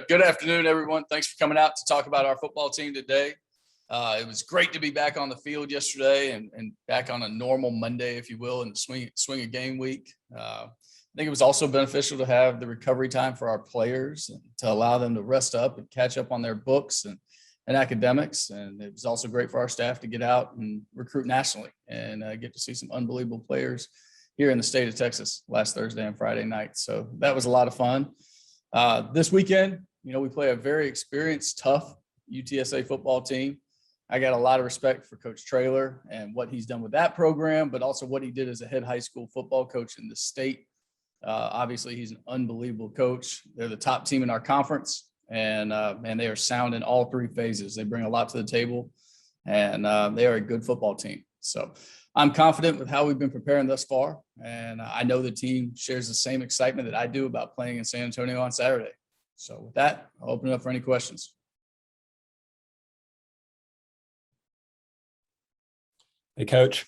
Good afternoon, everyone. Thanks for coming out to talk about our football team today. It was great to be back on the field yesterday and back on a normal Monday, if you will, in the swing of game week. I think it was also beneficial to have the recovery time for our players and to allow them to rest up and catch up on their books and academics. And it was also great for our staff to get out and recruit nationally and get to see some unbelievable players here in the state of Texas last Thursday and Friday night. So that was a lot of fun. This weekend, we play a very experienced, tough UTSA football team. I got a lot of respect for Coach Traylor and what he's done with that program, but also what he did as a head high school football coach in the state. Obviously, he's an unbelievable coach. They're the top team in our conference, and they are sound in all three phases. They bring a lot to the table, and they are a good football team. So I'm confident with how we've been preparing thus far, and I know the team shares the same excitement that I do about playing in San Antonio on Saturday. So with that, I'll open it up for any questions. Hey, Coach.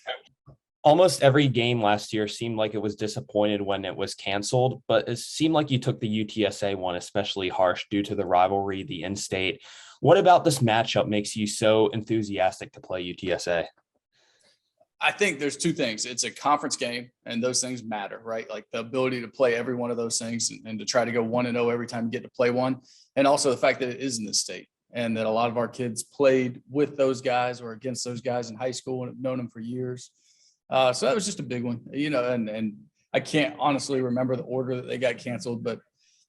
Almost every game last year seemed like it was disappointed when it was canceled, but it seemed like you took the UTSA one especially harsh due to the rivalry, the in-state. What about this matchup makes you so enthusiastic to play UTSA? I think there's two things. It's a conference game, and those things matter, right? Like the ability to play every one of those things and to try to go 1-0 every time you get to play one. And also the fact that it is in the state and that a lot of our kids played with those guys or against those guys in high school and have known them for years. So that was just a big one, and I can't honestly remember the order that they got canceled, but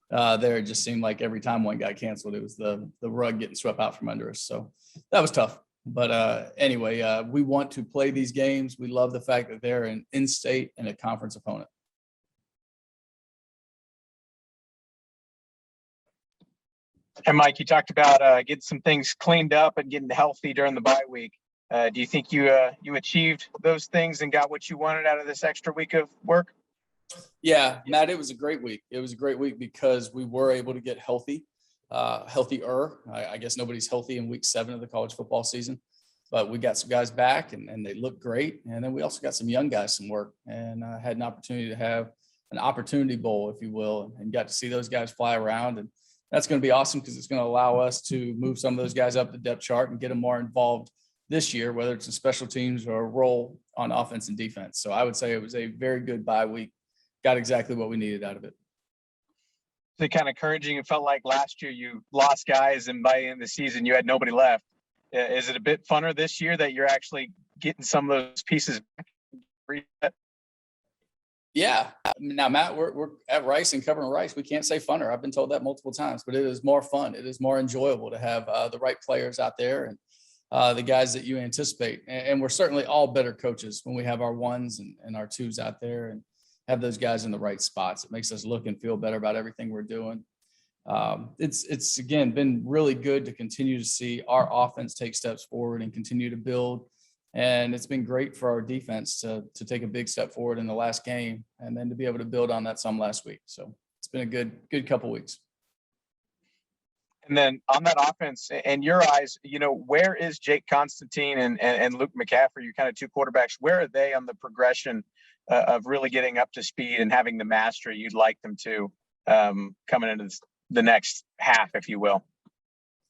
there it just seemed like every time one got canceled, it was the rug getting swept out from under us. So that was tough. But anyway, we want to play these games. We love the fact that they're an in-state and a conference opponent. And Mike, you talked about getting some things cleaned up and getting healthy during the bye week. Do you think you achieved those things and got what you wanted out of this extra week of work? Yeah, Matt, it was a great week. It was a great week because we were able to get healthy, healthier. I guess nobody's healthy in week 7 of the college football season, but we got some guys back and they look great. And then we also got some young guys some work and had an opportunity to have an opportunity bowl, if you will, and got to see those guys fly around. And that's going to be awesome because it's going to allow us to move some of those guys up the depth chart and get them more involved this year, whether it's in special teams or a role on offense and defense. So I would say it was a very good bye week. Got exactly what we needed out of it. So kind of encouraging. It felt like last year you lost guys and by the end of the season you had nobody left. Is it a bit funner this year that you're actually getting some of those pieces back? Yeah. Now, Matt, we're at Rice and covering Rice. We can't say funner. I've been told that multiple times, but it is more fun. It is more enjoyable to have the right players out there and the guys that you anticipate. And we're certainly all better coaches when we have our ones and our twos out there and have those guys in the right spots. It makes us look and feel better about everything we're doing. It's again, been really good to continue to see our offense take steps forward and continue to build. And it's been great for our defense to take a big step forward in the last game and then to be able to build on that some last week. So it's been a good couple of weeks. And then on that offense, in your eyes, where is Jake Constantine and Luke McCaffrey, your kind of two quarterbacks? Where are they on the progression of really getting up to speed and having the mastery you'd like them to coming into the next half, if you will?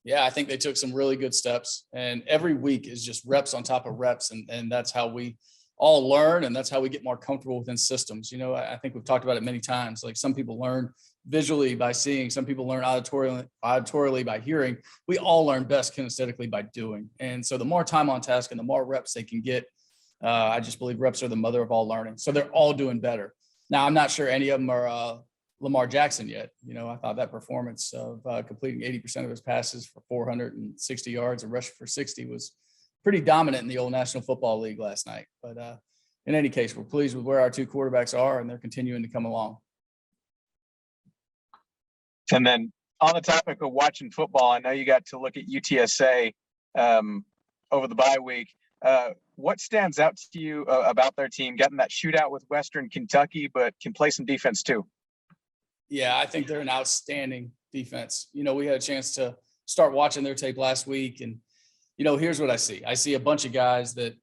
Yeah, I think they took some really good steps, and every week is just reps on top of reps. And that's how we all learn. And that's how we get more comfortable within systems. I think we've talked about it many times. Like some people learn visually by seeing, some people learn auditorily by hearing. We all learn best kinesthetically by doing. And so the more time on task and the more reps they can get, I just believe reps are the mother of all learning. So they're all doing better. Now, I'm not sure any of them are Lamar Jackson yet. I thought that performance of completing 80% of his passes for 460 yards and rushing for 60 was pretty dominant in the old National Football League last night. But in any case, we're pleased with where our two quarterbacks are, and they're continuing to come along. And then on the topic of watching football, I know you got to look at UTSA over the bye week. What stands out to you about their team getting that shootout with Western Kentucky, but can play some defense too? Yeah, I think they're an outstanding defense. We had a chance to start watching their tape last week, and here's what I see. I see a bunch of guys that,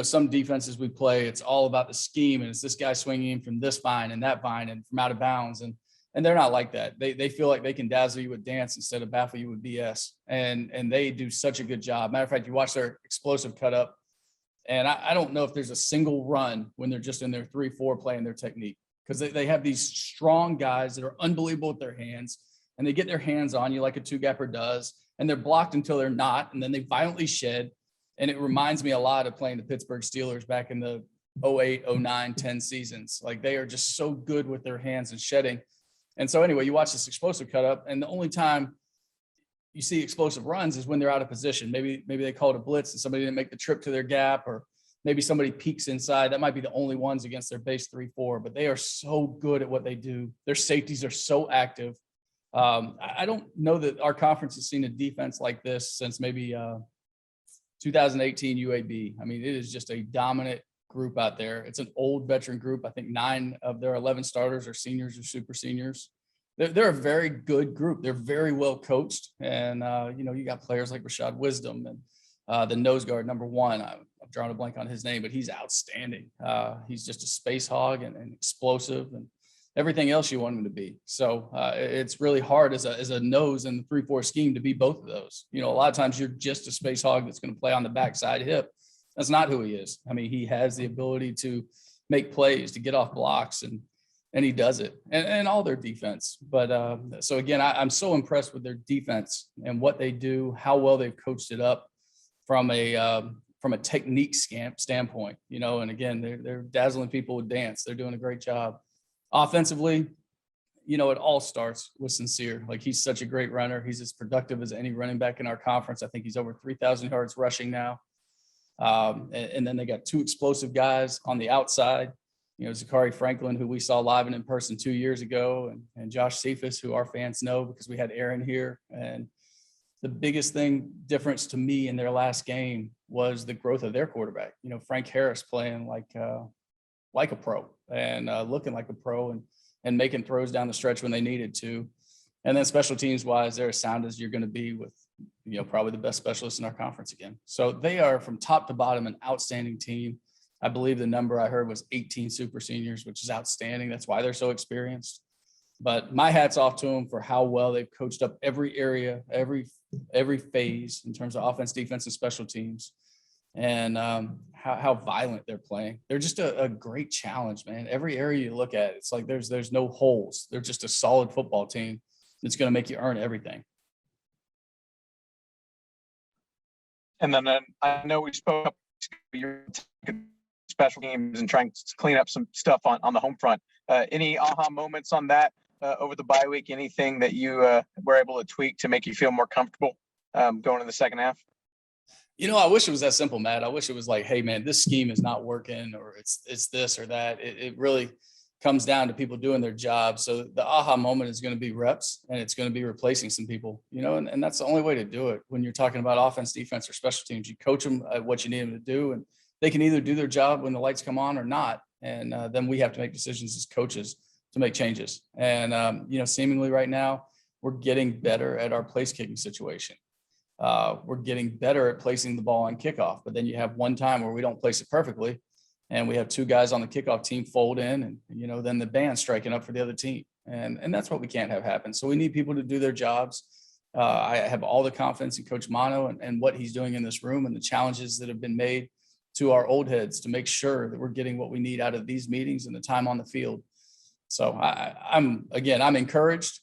some defenses we play, it's all about the scheme, and it's this guy swinging from this vine and that vine and from out of bounds. And And they're not like that. They feel like they can dazzle you with dance instead of baffle you with BS. And they do such a good job. Matter of fact, you watch their explosive cut up, and I don't know if there's a single run when they're just in their 3-4 playing their technique, because they have these strong guys that are unbelievable with their hands, and they get their hands on you like a two-gapper does, and they're blocked until they're not, and then they violently shed. And it reminds me a lot of playing the Pittsburgh Steelers back in the 08, 09, 10 seasons. Like, they are just so good with their hands and shedding. And so anyway, you watch this explosive cut up, and the only time you see explosive runs is when they're out of position. Maybe they called a blitz and somebody didn't make the trip to their gap, or maybe somebody peeks inside. That might be the only ones against their base 3-4, but they are so good at what they do. Their safeties are so active. I don't know that our conference has seen a defense like this since maybe 2018 UAB. I mean, it is just a dominant group out there. It's an old veteran group. I think 9 of their 11 starters are seniors or super seniors. They're a very good group. They're very well coached. And, you got players like Rashad Wisdom and the nose guard, number 1. I've drawn a blank on his name, but he's outstanding. He's just a space hog and explosive and everything else you want him to be. So it's really hard as a nose in the 3-4 scheme to be both of those. A lot of times you're just a space hog that's going to play on the backside hip. That's not who he is. I mean, he has the ability to make plays, to get off blocks, and he does it, and all their defense. But so again, I'm so impressed with their defense and what they do, how well they've coached it up from a technique standpoint, and again, they're dazzling people with dance. They're doing a great job. Offensively, it all starts with Sincere. Like, he's such a great runner. He's as productive as any running back in our conference. I think he's over 3,000 yards rushing now. And then they got 2 explosive guys on the outside, Zachary Franklin, who we saw live and in person 2 years ago, and Josh Cephas, who our fans know because we had Aaron here. And the biggest difference to me in their last game was the growth of their quarterback. Frank Harris playing like a pro and looking like a pro and making throws down the stretch when they needed to. And then special teams wise, they're as sound as you're going to be with, probably the best specialists in our conference again. So they are, from top to bottom, an outstanding team. I believe the number I heard was 18 super seniors, which is outstanding. That's why they're so experienced. But my hat's off to them for how well they've coached up every area, every phase in terms of offense, defense, and special teams, and how violent they're playing. They're just a great challenge, man. Every area you look at, it's like there's no holes. They're just a solid football team that's going to make you earn everything. And then I know we spoke up your special games and trying to clean up some stuff on the home front. Any aha moments on that over the bye week? Anything that you were able to tweak to make you feel more comfortable going in the second half? I wish it was that simple, Matt. I wish it was like, hey, man, this scheme is not working, or it's this or that. It really comes down to people doing their job. So the aha moment is going to be reps, and it's going to be replacing some people, and that's the only way to do it. When you're talking about offense, defense, or special teams, you coach them at what you need them to do, and they can either do their job when the lights come on or not. And then we have to make decisions as coaches to make changes. And, seemingly right now, we're getting better at our place kicking situation. We're getting better at placing the ball on kickoff, but then you have one time where we don't place it perfectly, and we have 2 guys on the kickoff team fold in, and, then the band striking up for the other team. And that's what we can't have happen. So we need people to do their jobs. I have all the confidence in Coach Mano and what he's doing in this room, and the challenges that have been made to our old heads to make sure that we're getting what we need out of these meetings and the time on the field. So I'm encouraged,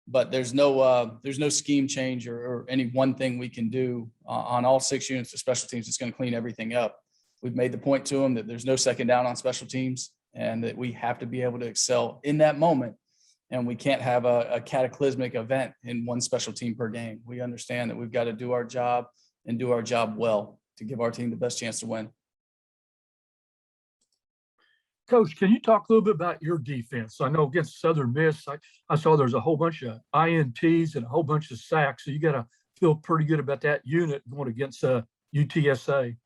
but there's no scheme change or any one thing we can do on all 6 units of special teams that's going to clean everything up. We've made the point to them that there's no second down on special teams, and that we have to be able to excel in that moment. And we can't have a cataclysmic event in one special team per game. We understand that we've got to do our job and do our job well to give our team the best chance to win. Coach, can you talk a little bit about your defense? I know against Southern Miss, I saw there's a whole bunch of INTs and a whole bunch of sacks. So you got to feel pretty good about that unit going against UTSA.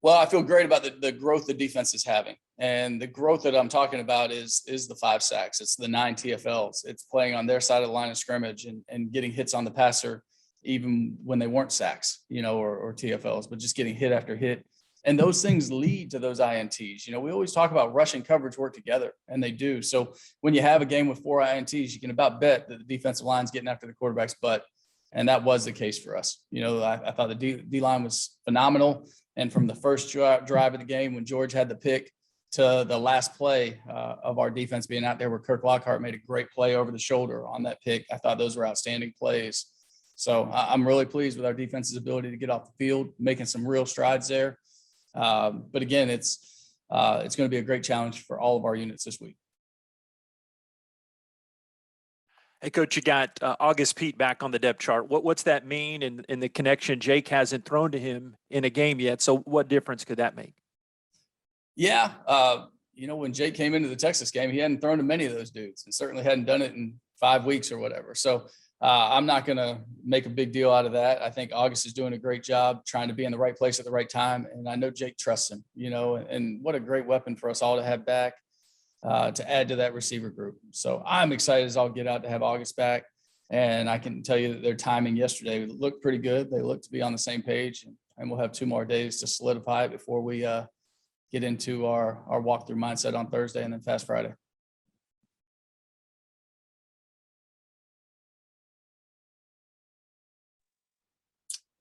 Well, I feel great about the growth the defense is having. And the growth that I'm talking about is the 5 sacks. It's the 9 TFLs. It's playing on their side of the line of scrimmage and getting hits on the passer, even when they weren't sacks, or TFLs, but just getting hit after hit And those things lead to those INTs. We always talk about rush and coverage work together, and they do. So when you have a game with 4 INTs, you can about bet that the defensive line's getting after the quarterback's butt. And that was the case for us. I thought the D line was phenomenal. And from the first drive of the game, when George had the pick, to the last play of our defense being out there, where Kirk Lockhart made a great play over the shoulder on that pick. I thought those were outstanding plays. So I'm really pleased with our defense's ability to get off the field, making some real strides there. But again, it's going to be a great challenge for all of our units this week. Hey, Coach, you got August Pete back on the depth chart. What's that mean? And the connection, Jake hasn't thrown to him in a game yet. So what difference could that make? Yeah. When Jake came into the Texas game, he hadn't thrown to many of those dudes, and certainly hadn't done it in 5 weeks or whatever. So I'm not going to make a big deal out of that. I think August is doing a great job trying to be in the right place at the right time. And I know Jake trusts him, and what a great weapon for us all to have back to add to that receiver group. So I'm excited as I'll get out to have August back. And I can tell you that their timing yesterday looked pretty good. They looked to be on the same page, and we'll have 2 more days to solidify it before we get into our walkthrough mindset on Thursday and then Fast Friday.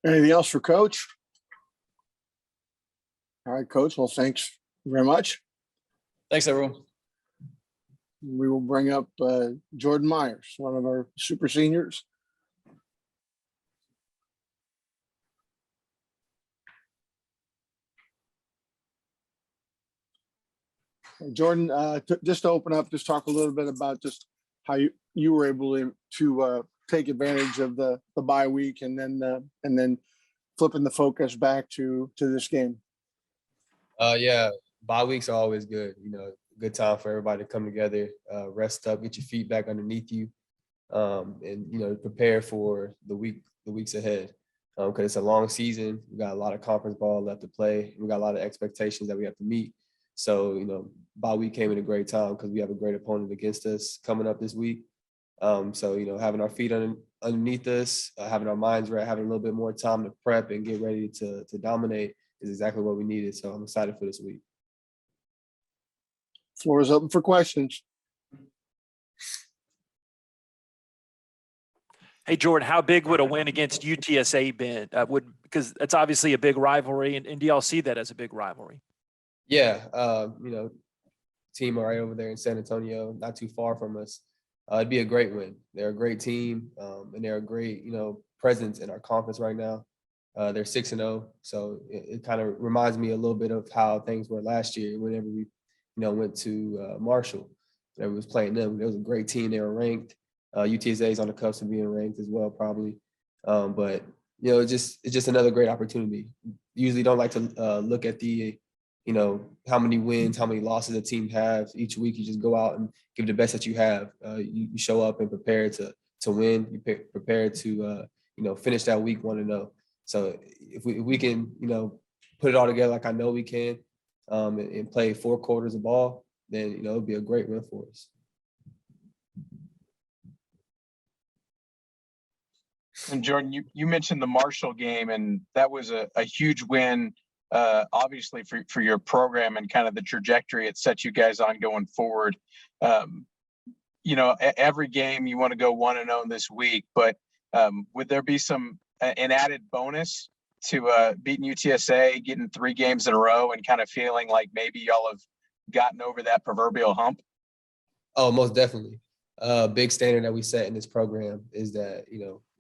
Anything else for Coach? All right, Coach. Well, thanks very much. Thanks, everyone. We will bring up Jordan Myers, one of our super seniors. Jordan, just to open up, just talk a little bit about just how you were able to take advantage of the bye week and then flipping the focus back to this game. Yeah, bye weeks are always good. Good time for everybody to come together, rest up, get your feet back underneath you, and prepare for the weeks ahead. Because it's a long season. We got a lot of conference ball left to play. We got a lot of expectations that we have to meet. So, bye week came at a great time because we have a great opponent against us coming up this week. So, having our feet underneath us, having our minds right, having a little bit more time to prep and get ready to dominate is exactly what we needed. So I'm excited for this week. Floor is open for questions. Hey, Jordan, how big would a win against UTSA been? Because it's obviously a big rivalry, and do y'all see that as a big rivalry? Yeah, team right over there in San Antonio, not too far from us. It'd be a great win. They're a great team, and they're a great, presence in our conference right now. They're 6-0, so it kind of reminds me a little bit of how things were last year whenever we, went to Marshall. Whenever we was playing them, it was a great team. They were ranked. UTSA is on the cusp of being ranked as well, probably. But it's just another great opportunity. Usually don't like to look at the how many wins, how many losses a team has each week. You just go out and give the best that you have. You show up and prepare to win. You prepare to finish that week 1-0. So if we can put it all together like I know we can, and play 4 quarters of ball, then it'll be a great win for us. And Jordan, you mentioned the Marshall game, and that was a huge win, obviously for your program and kind of the trajectory it set you guys on going forward. Every game you want to go 1-0 this week, but would there be an added bonus to beating UTSA, getting 3 games in a row, and kind of feeling like maybe y'all have gotten over that proverbial hump? Oh, most definitely. Big standard that we set in this program is that,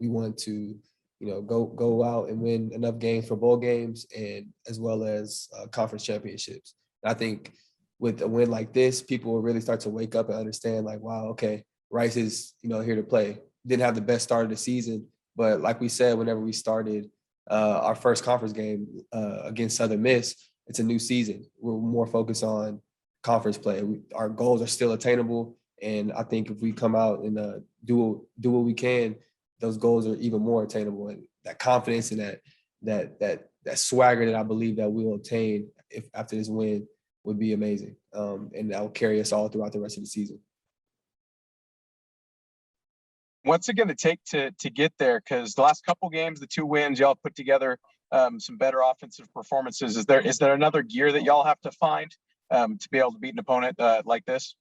we want to, go out and win enough games for bowl games and as well as conference championships. And I think with a win like this, people will really start to wake up and understand like, wow, okay, Rice is, here to play. Didn't have the best start of the season, but like we said, whenever we started our first conference game against Southern Miss, it's a new season. We're more focused on conference play. Our goals are still attainable. And I think if we come out and do what we can, those goals are even more attainable. And that confidence and that swagger that I believe that we'll obtain after this win would be amazing. And that will carry us all throughout the rest of the season. What's it going to take to get there? Because the last couple games, the 2 wins y'all put together, some better offensive performances. Is there another gear that y'all have to find to be able to beat an opponent like this?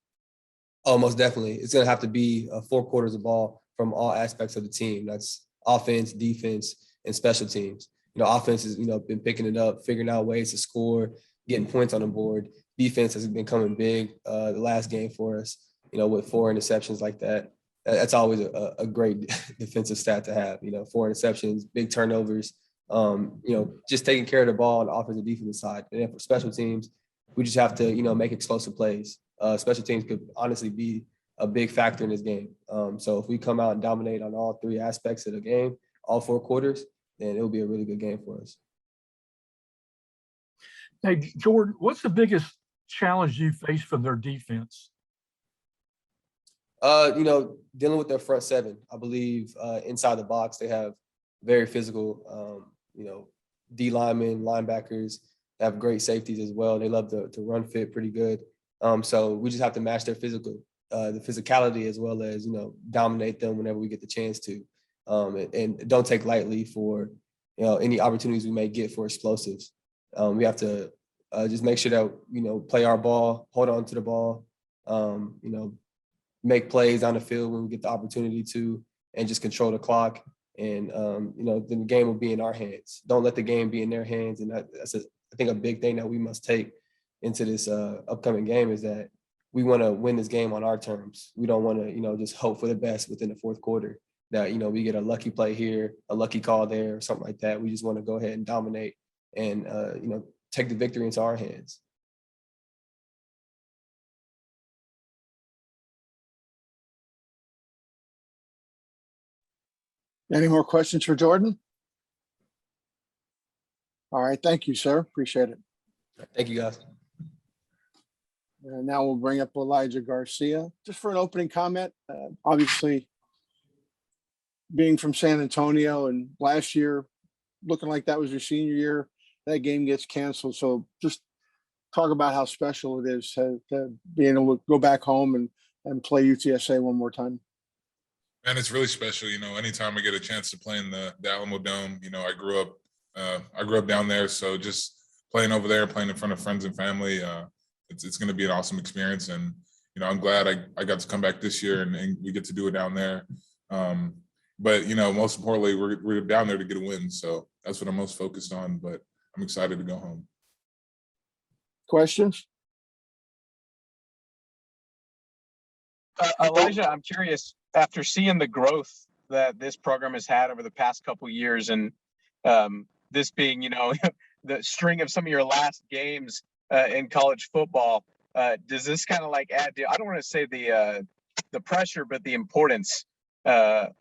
Oh, most definitely. It's going to have to be 4 quarters of ball from all aspects of the team. That's offense, defense, and special teams. Offense has, been picking it up, figuring out ways to score, getting points on the board. Defense has been coming big the last game for us, with 4 interceptions like that. That's always a great defensive stat to have, 4 interceptions, big turnovers, just taking care of the ball on the offensive defensive side. And then for special teams, we just have to, make explosive plays. Special teams could honestly be a big factor in this game. So if we come out and dominate on all 3 aspects of the game, all 4 quarters, then it'll be a really good game for us. Hey, Jordan, what's the biggest challenge you face from their defense? Dealing with their front 7. I believe inside the box, they have very physical, D linemen, linebackers. They have great safeties as well. They love to run fit pretty good. So we just have to match their the physicality, as well as, dominate them whenever we get the chance to. And don't take lightly for, any opportunities we may get for explosives. We have to just make sure that, play our ball, hold on to the ball, make plays on the field when we get the opportunity to, and just control the clock. And, then the game will be in our hands. Don't let the game be in their hands. And that's I think a big thing that we must take into this upcoming game is that we want to win this game on our terms. We don't want to, just hope for the best within the 4th quarter that, we get a lucky play here, a lucky call there, or something like that. We just want to go ahead and dominate and, take the victory into our hands. Any more questions for Jordan? All right. Thank you, sir. Appreciate it. Thank you, guys. And now we'll bring up Elijah Garcia just for an opening comment. Obviously, being from San Antonio and last year, looking like that was your senior year, that game gets canceled. So just talk about how special it is to being able to go back home and play UTSA one more time. Man, it's really special. Anytime I get a chance to play in the Alamo Dome, I grew up down there. So just playing over there, playing in front of friends and family, it's going to be an awesome experience. And, I'm glad I got to come back this year and we get to do it down there. But, most importantly, we're down there to get a win. So that's what I'm most focused on, but I'm excited to go home. Questions? Elijah, I'm curious, after seeing the growth that this program has had over the past couple of years, and this being, the string of some of your last games in college football, does this kind of add to, I don't want to say the pressure, but the importance of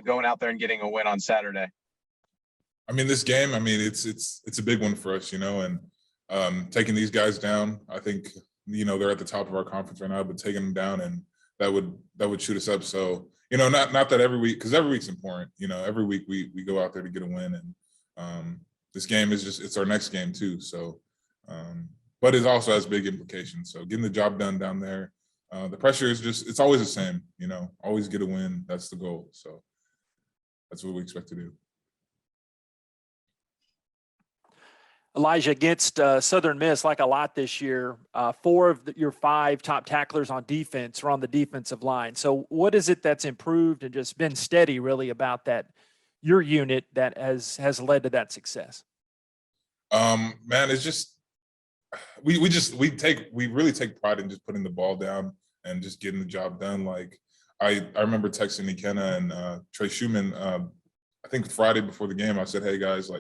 going out there and getting a win on Saturday? I mean, this game, it's a big one for us, and taking these guys down, I think, they're at the top of our conference right now, but taking them down, and that would shoot us up. So, not that every week, because every week's important, every week we go out there to get a win. And this game is it's our next game too. So, but it also has big implications. So getting the job done down there, the pressure is it's always the same, always get a win. That's the goal. So that's what we expect to do. Elijah, against Southern Miss, like a lot this year, 4 of your 5 top tacklers on defense are on the defensive line. So what is it that's improved and just been steady really about that, your unit, that has led to that success? Man, it's just, we really take pride in just putting the ball down and just getting the job done. Like I remember texting Ikenna and Trey Schumann, I think Friday before the game, I said, hey guys,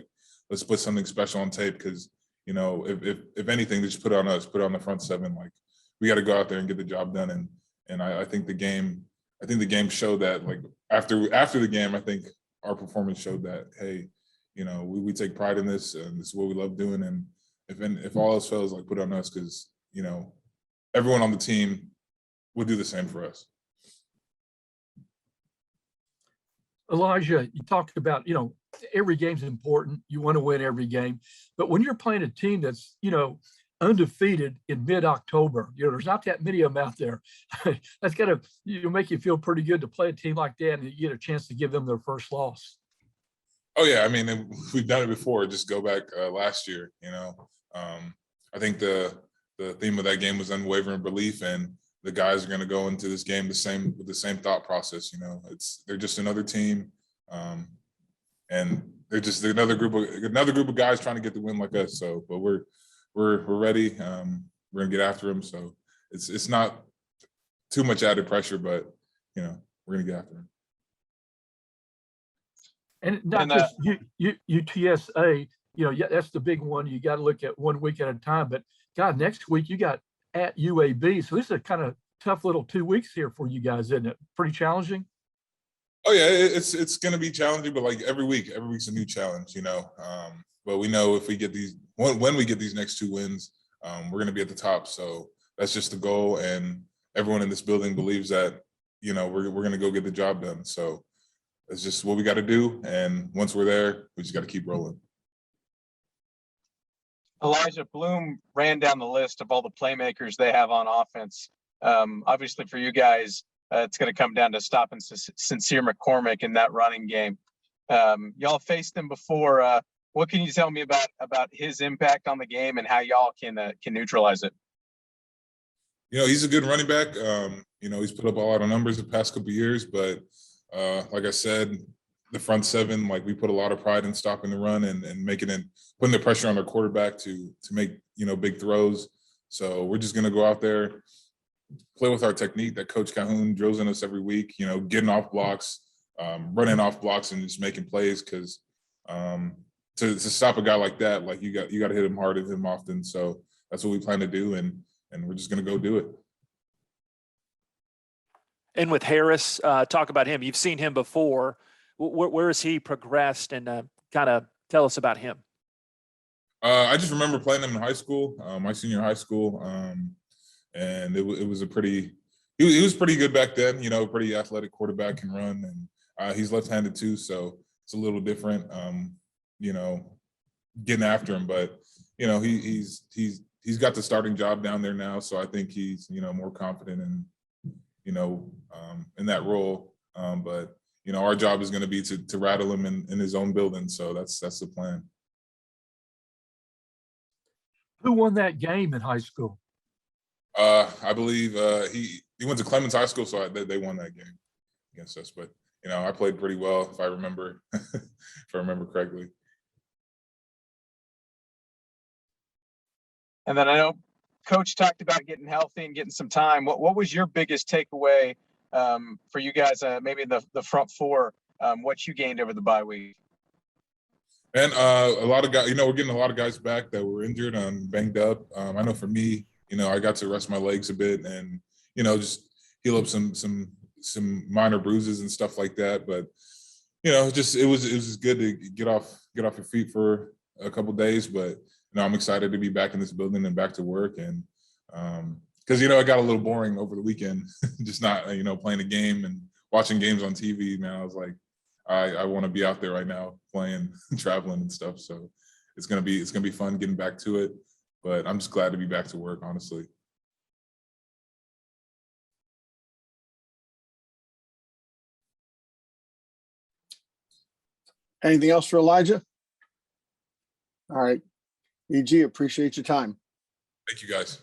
let's put something special on tape, because, if anything, just put it on us, put it on the front 7. Like, we got to go out there and get the job done. And I think the game showed that. Like, after the game, I think our performance showed that, hey, we take pride in this, and this is what we love doing. And if all else fails, put it on us, because, everyone on the team would do the same for us. Elijah, you talked about, every game's important. You want to win every game. But when you're playing a team that's, undefeated in mid-October, there's not that many of them out there. That's got to make you feel pretty good to play a team like that and you get a chance to give them their first loss. Oh yeah, I mean we've done it before. Just go back last year. I think the theme of that game was unwavering belief, and the guys are going to go into this game with the same thought process. They're just another team, and they're another group of guys trying to get the win like us. So, but we're ready. We're gonna get after them. So it's not too much added pressure, but we're gonna get after them. And not just UTSA, that's the big one. You got to look at 1 week at a time. But God, next week you got at UAB. So this is a kind of tough little 2 weeks here for you guys, isn't it? Pretty challenging. Oh yeah, it's going to be challenging, but like every week's a new challenge, But we know if we get when we get these next 2 wins, we're going to be at the top. So that's just the goal, and everyone in this building believes that we're going to go get the job done. So it's just what we got to do, and once we're there, we just got to keep rolling. Elijah, Bloom ran down the list of all the playmakers they have on offense. Obviously, for you guys, it's going to come down to stopping Sincere McCormick in that running game. Y'all faced him before. What can you tell me about his impact on the game and how y'all can neutralize it? He's a good running back. He's put up a lot of numbers the past couple of years, but like I said, the front seven, we put a lot of pride in stopping the run and putting the pressure on their quarterback to make big throws. So we're just going to go out there, play with our technique that Coach Calhoun drills in us every week. Getting off blocks, running off blocks, and just making plays. Because to stop a guy like that, you got to hit him hard, hit him often. So that's what we plan to do, and we're just going to go do it. And with Harris, talk about him. You've seen him before. Where has he progressed, and kind of tell us about him? I just remember playing him in high school, my senior high school, and it was he was pretty good back then. Pretty athletic quarterback, can run, and he's left-handed too, so it's a little different. Getting after him, but he's got the starting job down there now, so I think he's more confident in that role. But our job is going to be to rattle him in his own building. So that's the plan. Who won that game in high school? I believe he went to Clemens High School, so they won that game against us. But I played pretty well, if I remember correctly. And then I know Coach talked about getting healthy and getting some time. What was your biggest takeaway for you guys, maybe the front four, what you gained over the bye week? And a lot of guys, we're getting a lot of guys back that were injured and banged up. I know for me, I got to rest my legs a bit and, just heal up some minor bruises and stuff like that. But, it was just good to get off your feet for a couple of days. But, I'm excited to be back in this building and back to work. And because, it got a little boring over the weekend, just not, playing a game and watching games on TV, man. I was like, I want to be out there right now playing, traveling and stuff. So it's gonna be fun getting back to it. But I'm just glad to be back to work, honestly. Anything else for Elijah? All right. EG, appreciate your time. Thank you, guys.